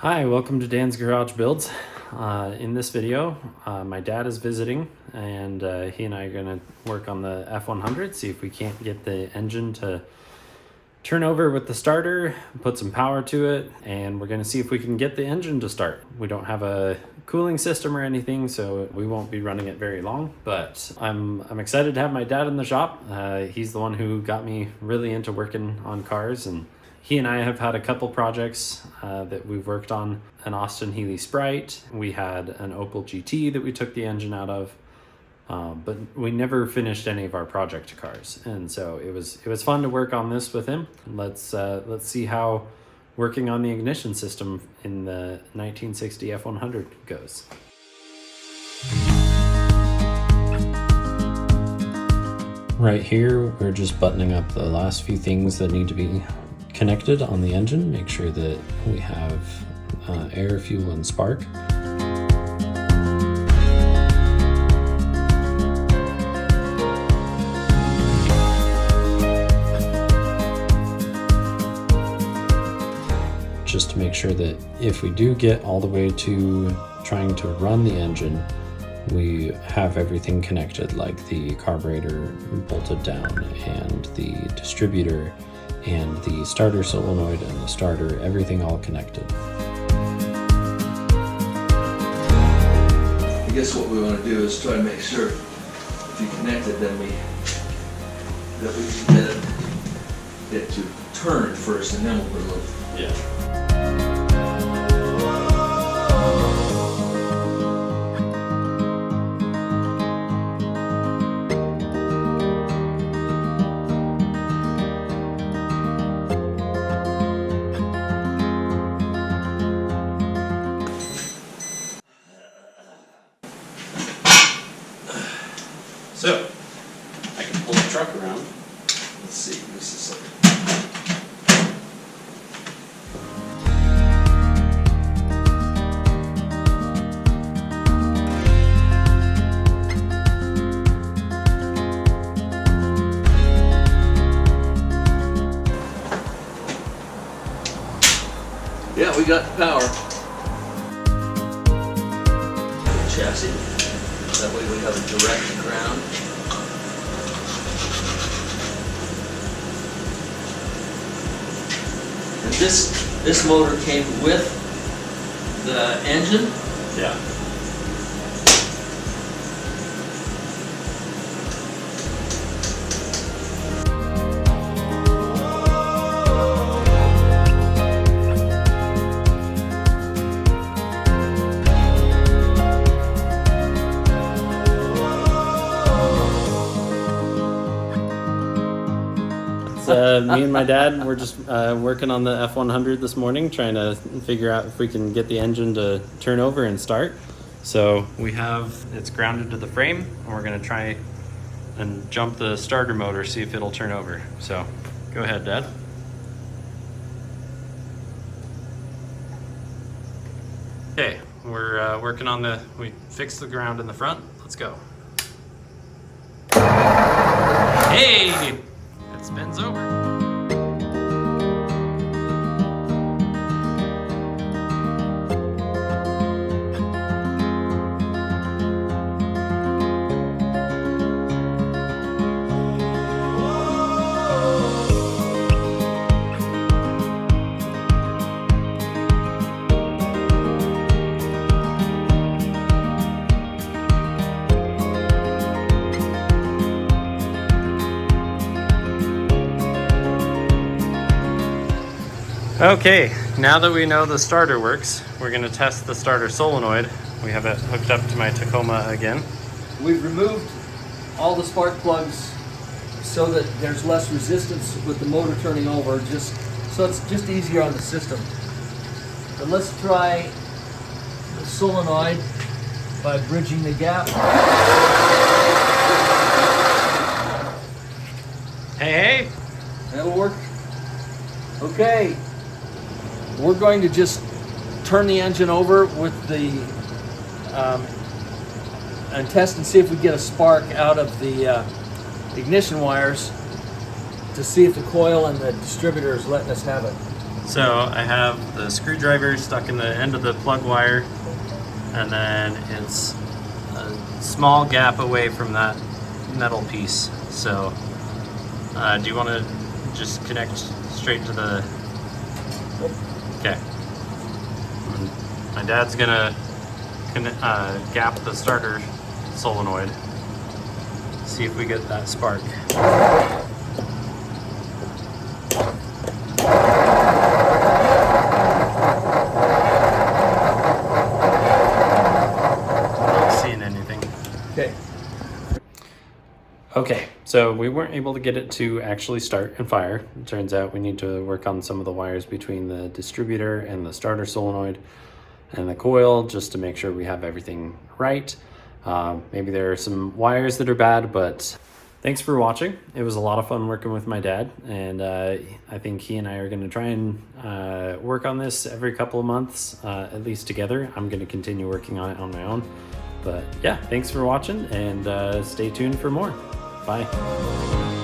Hi, welcome to Dan's Garage Builds. In this video, my dad is visiting and he and I are going to work on the F100, see if we can't get the engine to turn over with the starter, put some power to it, and we're going to see if we can get the engine to start. We don't have a cooling system or anything, so we won't be running it very long, but I'm excited to have my dad in the shop. He's the one who got me really into working on cars, and he and I have had a couple projects that we've worked on. An Austin Healey Sprite. We had an Opel GT that we took the engine out of, but we never finished any of our project cars. And so it was fun to work on this with him. Let's see how working on the ignition system in the 1960 F100 goes. Right here, we're just buttoning up the last few things that need to be connected on the engine. Make sure that we have air, fuel, and spark. Just to make sure that if we do get all the way to trying to run the engine, we have everything connected, like the carburetor bolted down and the distributor and the starter solenoid and the starter, everything all connected. I guess what we want to do is try to make sure if you connect it, then we can get it to turn first, and then we'll put a little. Yeah. So, I can pull the truck around. Let's see, this is like. Yeah, we got the power. Chassis. That way we have a direct ground. And this motor came with the engine. Yeah. Me and my dad, we're just working on the F100 this morning, trying to figure out if we can get the engine to turn over and start. So it's grounded to the frame, and we're going to try and jump the starter motor, see if it'll turn over. So go ahead, Dad. Okay, we're working on we fixed the ground in the front. Let's go. Hey! It spins over. Okay, now that we know the starter works, we're going to test the starter solenoid. We have it hooked up to my Tacoma again. We've removed all the spark plugs so that there's less resistance with the motor turning over, so it's just easier on the system. But let's try the solenoid by bridging the gap. Hey! That'll work. Okay. We're going to just turn the engine over with and test and see if we get a spark out of the ignition wires to see if the coil and the distributor is letting us have it. So I have the screwdriver stuck in the end of the plug wire, and then it's a small gap away from that metal piece. So do you want to just connect straight to the... Okay. My dad's gonna gap the starter solenoid. See if we get that spark. Okay, so we weren't able to get it to actually start and fire. It turns out we need to work on some of the wires between the distributor and the starter solenoid and the coil just to make sure we have everything right. Maybe there are some wires that are bad, but thanks for watching. It was a lot of fun working with my dad, and I think he and I are going to try and work on this every couple of months, at least together. I'm going to continue working on it on my own. But yeah, thanks for watching, and stay tuned for more. Bye.